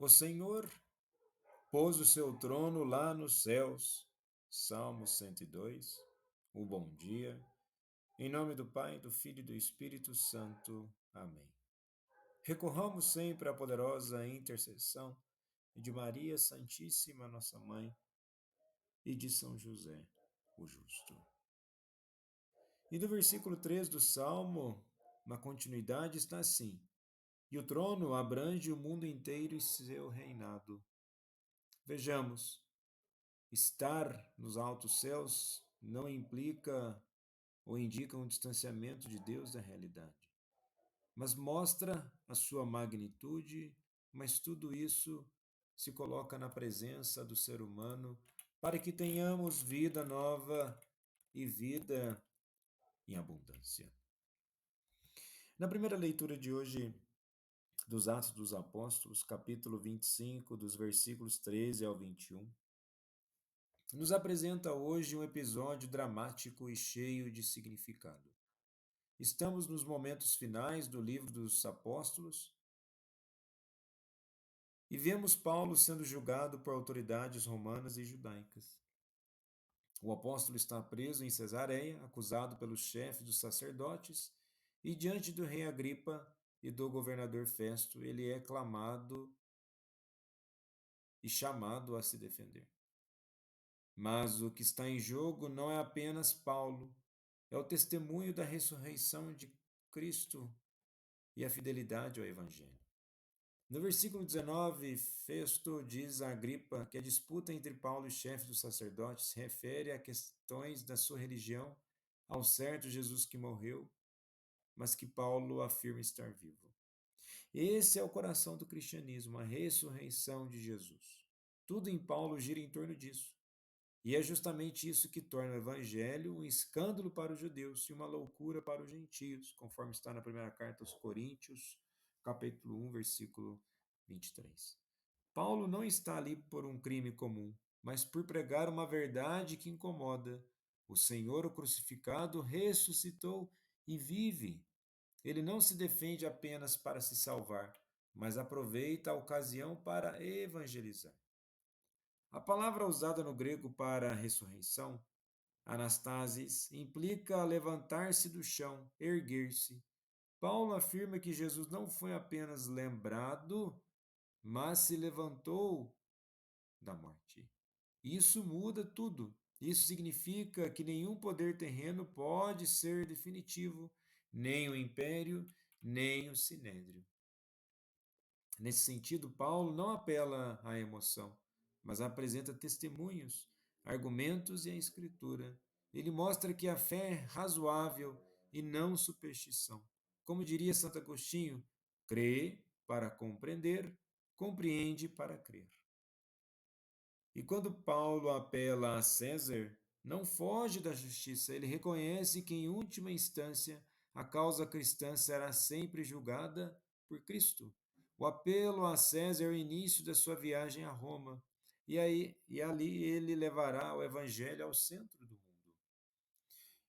O Senhor pôs o seu trono lá nos céus. Salmo 102. O bom dia. Em nome do Pai, do Filho e do Espírito Santo. Amém. Recorramos sempre à poderosa intercessão de Maria Santíssima, nossa Mãe, e de São José, o Justo. E do versículo 3 do Salmo, na continuidade, está assim: E o trono abrange o mundo inteiro e seu reinado. Vejamos, estar nos altos céus não implica ou indica um distanciamento de Deus da realidade, mas mostra a sua magnitude, mas tudo isso se coloca na presença do ser humano para que tenhamos vida nova e vida em abundância. Na primeira leitura de hoje dos Atos dos Apóstolos, capítulo 25, dos versículos 13 ao 21, nos apresenta hoje um episódio dramático e cheio de significado. Estamos nos momentos finais do livro dos Apóstolos e vemos Paulo sendo julgado por autoridades romanas e judaicas. O apóstolo está preso em Cesareia, acusado pelos chefes dos sacerdotes, e diante do rei Agripa e do governador Festo, ele é clamado e chamado a se defender. Mas o que está em jogo não é apenas Paulo, é o testemunho da ressurreição de Cristo e a fidelidade ao Evangelho. No versículo 19, Festo diz a Agripa que a disputa entre Paulo e o chefe dos sacerdotes se refere a questões da sua religião, ao certo Jesus que morreu, mas que Paulo afirma estar vivo. Esse é o coração do cristianismo, a ressurreição de Jesus. Tudo em Paulo gira em torno disso. E é justamente isso que torna o evangelho um escândalo para os judeus e uma loucura para os gentios, conforme está na primeira carta aos Coríntios, capítulo 1, versículo 23. Paulo não está ali por um crime comum, mas por pregar uma verdade que incomoda. O Senhor, o crucificado, ressuscitou e vive. Ele não se defende apenas para se salvar, mas aproveita a ocasião para evangelizar. A palavra usada no grego para ressurreição, anastasis, implica levantar-se do chão, erguer-se. Paulo afirma que Jesus não foi apenas lembrado, mas se levantou da morte. Isso muda tudo. Isso significa que nenhum poder terreno pode ser definitivo, nem o império, nem o sinédrio. Nesse sentido, Paulo não apela à emoção, mas apresenta testemunhos, argumentos e a escritura. Ele mostra que a fé é razoável e não superstição. Como diria Santo Agostinho, crê para compreender, compreende para crer. E quando Paulo apela a César, não foge da justiça, ele reconhece que, em última instância, a causa cristã será sempre julgada por Cristo. O apelo a César é o início da sua viagem a Roma, e ali ele levará o evangelho ao centro do mundo.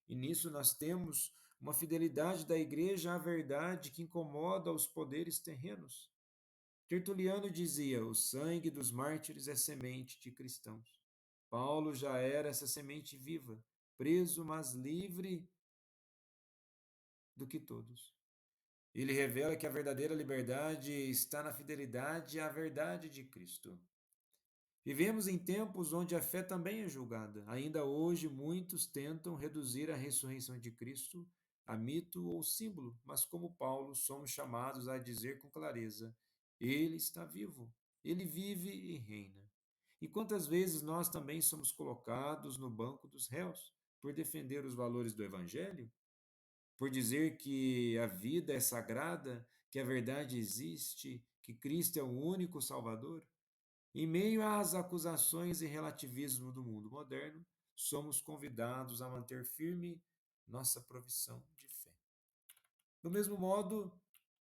E nisso nós temos uma fidelidade da igreja à verdade que incomoda os poderes terrenos. Tertuliano dizia: o sangue dos mártires é semente de cristãos. Paulo já era essa semente viva, preso, mas livre do que todos. Ele revela que a verdadeira liberdade está na fidelidade à verdade de Cristo. Vivemos em tempos onde a fé também é julgada. Ainda hoje, muitos tentam reduzir a ressurreição de Cristo a mito ou símbolo, mas como Paulo, somos chamados a dizer com clareza: Ele está vivo, Ele vive e reina. E quantas vezes nós também somos colocados no banco dos réus por defender os valores do Evangelho? Por dizer que a vida é sagrada, que a verdade existe, que Cristo é o único Salvador? Em meio às acusações e relativismo do mundo moderno, somos convidados a manter firme nossa profissão de fé. Do mesmo modo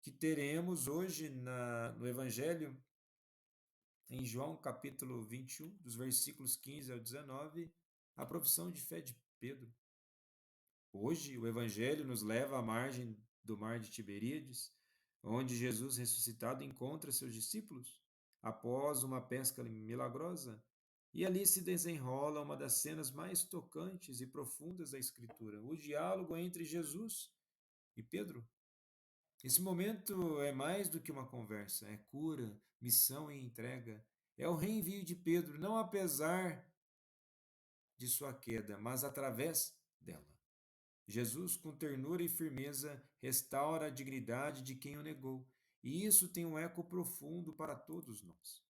que teremos hoje no Evangelho, em João capítulo 21, dos versículos 15 ao 19, a profissão de fé de Pedro. Hoje, o Evangelho nos leva à margem do mar de Tiberíades, onde Jesus ressuscitado encontra seus discípulos. após uma pesca milagrosa. E ali se desenrola uma das cenas mais tocantes e profundas da Escritura, o diálogo entre Jesus e Pedro. Esse momento é mais do que uma conversa, é cura, missão e entrega. É o reenvio de Pedro, não apesar de sua queda, mas através dela. Jesus, com ternura e firmeza, restaura a dignidade de quem o negou. E isso tem um eco profundo para todos nós.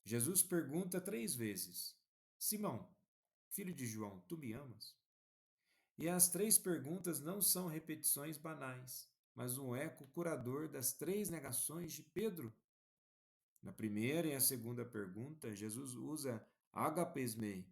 Jesus pergunta 3 vezes: Simão, filho de João, tu me amas? E as 3 perguntas não são repetições banais, mas um eco curador das 3 negações de Pedro. Na primeira e a segunda pergunta, Jesus usa agapesmei,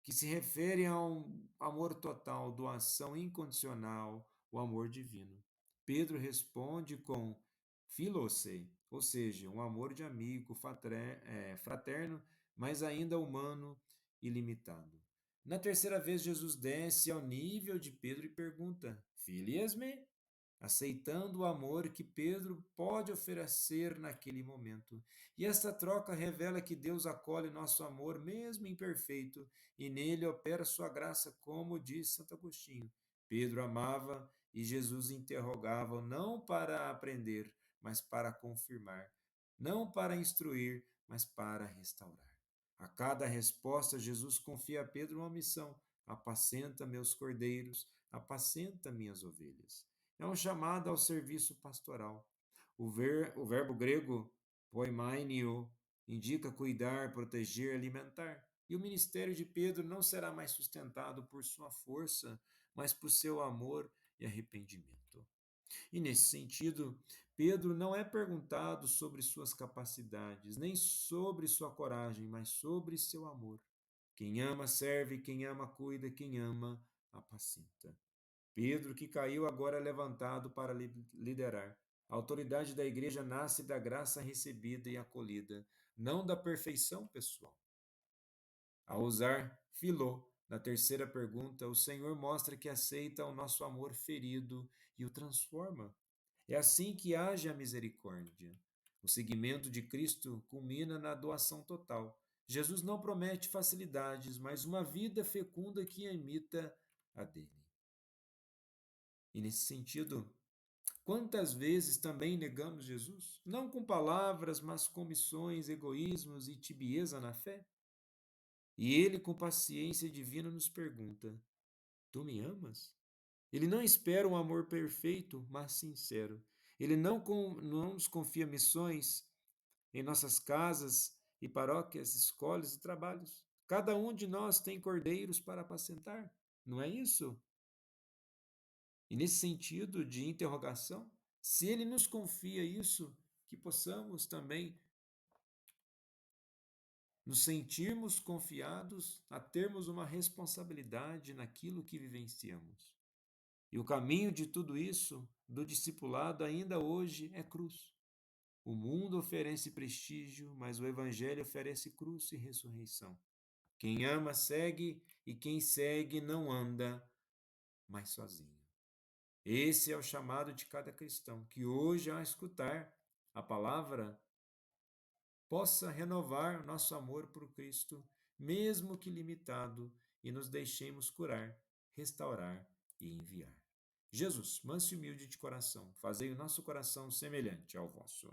que se refere a um amor total, doação incondicional, o amor divino. Pedro responde com filosei, ou seja, um amor de amigo, fraterno, mas ainda humano e limitado. Na terceira vez, Jesus desce ao nível de Pedro e pergunta: Filias-me? Aceitando o amor que Pedro pode oferecer naquele momento. E esta troca revela que Deus acolhe nosso amor, mesmo imperfeito, e nele opera sua graça, como diz Santo Agostinho. Pedro amava e Jesus interrogava, não para aprender, mas para confirmar, não para instruir, mas para restaurar. A cada resposta, Jesus confia a Pedro uma missão: apacenta meus cordeiros, apacenta minhas ovelhas. É um chamado ao serviço pastoral. O verbo grego poimainio indica cuidar, proteger, alimentar. E o ministério de Pedro não será mais sustentado por sua força, mas por seu amor e arrependimento. E nesse sentido, Pedro não é perguntado sobre suas capacidades, nem sobre sua coragem, mas sobre seu amor. Quem ama serve, quem ama cuida, quem ama apacenta. Pedro, que caiu, agora é levantado para liderar. A autoridade da igreja nasce da graça recebida e acolhida, não da perfeição pessoal. Ao usar filô na terceira pergunta, o Senhor mostra que aceita o nosso amor ferido e o transforma. É assim que age a misericórdia. O seguimento de Cristo culmina na doação total. Jesus não promete facilidades, mas uma vida fecunda que imita a dele. E nesse sentido, quantas vezes também negamos Jesus? Não com palavras, mas com missões, egoísmos e tibieza na fé? E ele, com paciência divina, nos pergunta: Tu me amas? Ele não espera um amor perfeito, mas sincero. Ele não nos confia missões em nossas casas e paróquias, escolas e trabalhos. Cada um de nós tem cordeiros para apacentar, não é isso? E nesse sentido de interrogação, se ele nos confia isso, que possamos também nos sentirmos confiados a termos uma responsabilidade naquilo que vivenciamos. E o caminho de tudo isso, do discipulado, ainda hoje é cruz. O mundo oferece prestígio, mas o Evangelho oferece cruz e ressurreição. Quem ama segue, e quem segue não anda mais sozinho. Esse é o chamado de cada cristão, que hoje, ao escutar a palavra, possa renovar nosso amor por Cristo, mesmo que limitado, e nos deixemos curar, restaurar e enviar. Jesus, manso e humilde de coração, fazei o nosso coração semelhante ao vosso.